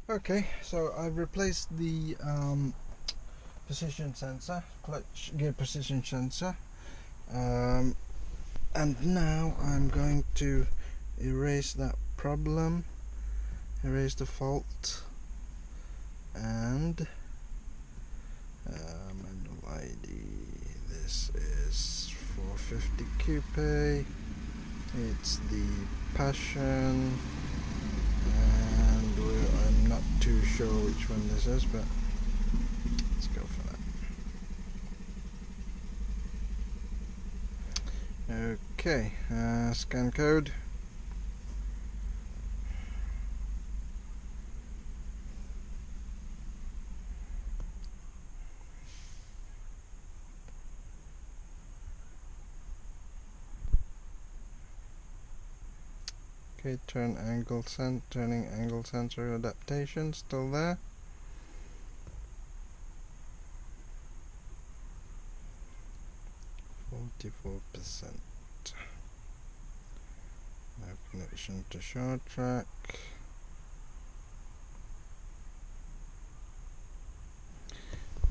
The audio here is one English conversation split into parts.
Okay, so I've replaced the position sensor, clutch gear position sensor, and now I'm going to erase that problem, erase the fault, and manual ID. This is 450 Coupe. It's the Passion, and I'm not too sure which one this is, but let's go for that. Okay, scan code. Okay, turning angle sensor adaptation still there. %. No connection to short track.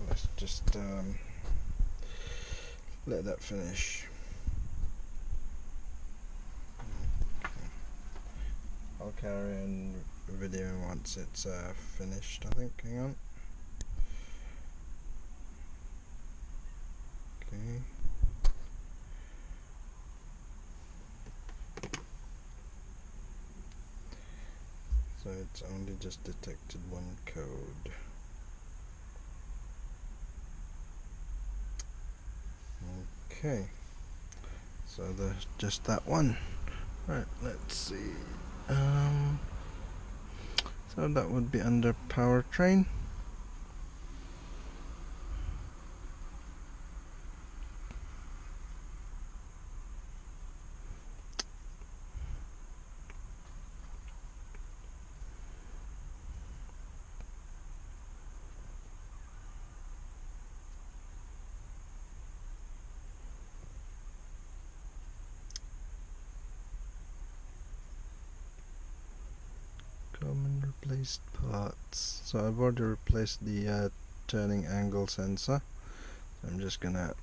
Let's just let that finish. I'll carry on videoing once it's finished, I think. Hang on. Okay. So it's only just detected one code. Okay. So there's just that one. Right, let's see. So that would be under powertrain. Common replaced parts. So I've already replaced the turning angle sensor. So I'm just gonna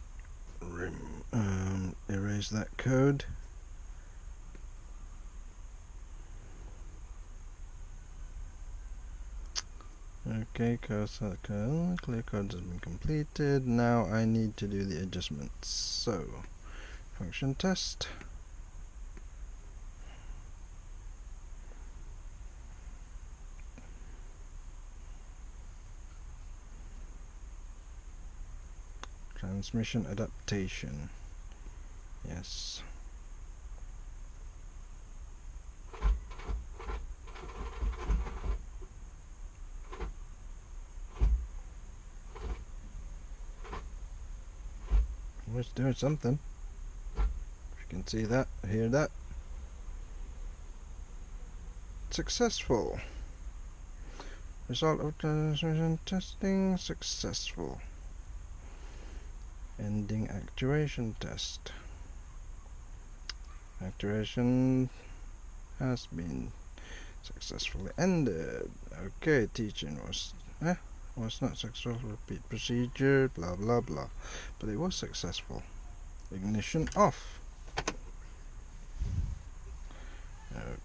erase that code. Okay, clear code has been completed. Now I need to do the adjustments. So function test. Transmission adaptation. Yes. It's doing something. If you can see that, hear that. Successful. Result of transmission testing successful. Ending actuation test. Actuation has been successfully ended. Okay, teaching was not successful. Repeat procedure, blah blah blah. But it was successful. Ignition off.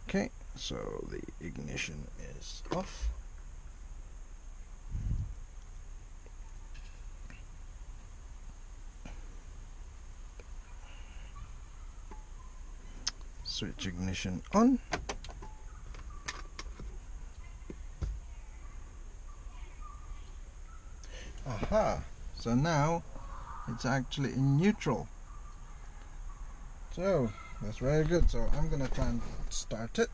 Okay, so the ignition is off. Switch ignition on. Aha! So now it's actually in neutral. So that's very good. So I'm gonna try and start it.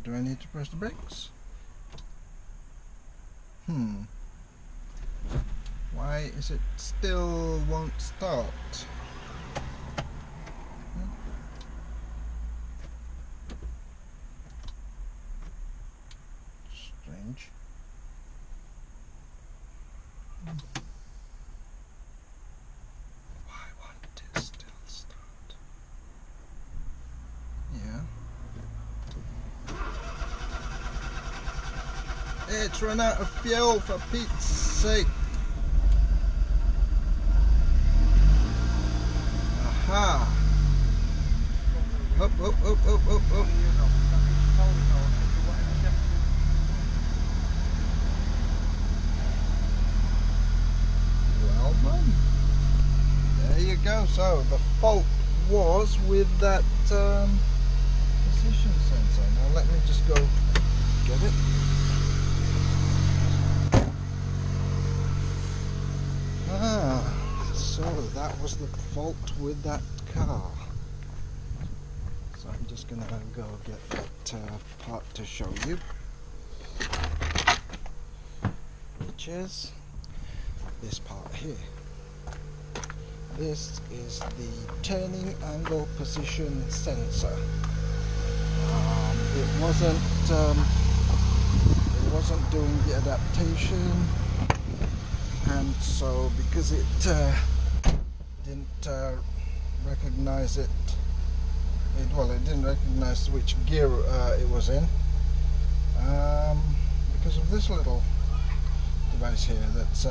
Do I need to press the brakes? Why is it still won't start? Strange. Why won't it still start? Yeah. It's run out of fuel, for Pete's sake. Aha! Up, up, up, up, up, up. Well done. There you go. So the fault was with that position sensor. Now let me just go get it. So that was the fault with that car. So I'm just gonna go get that part to show you, which is this part here. This is the turning angle position sensor. It wasn't doing the adaptation, and so because it didn't recognize it, it didn't recognize which gear it was in, because of this little device here that's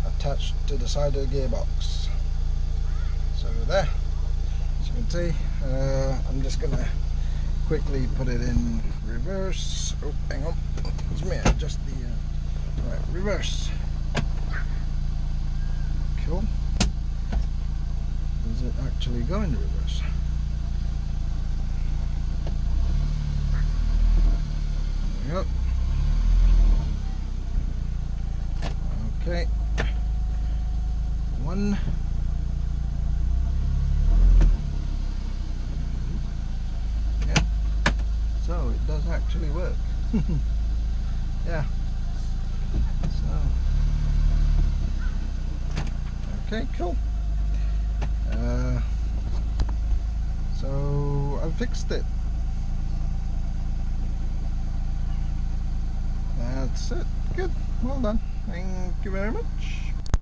attached to the side of the gearbox. So there, as you can see, I'm just gonna quickly put it in reverse. Oh, hang on, let me adjust the right, reverse. Cool. Does it actually go in reverse? There we go. Okay. One. Yeah. So it does actually work. Yeah. So. Okay, cool. So I fixed it. That's it. Good. Well done. Thank you very much.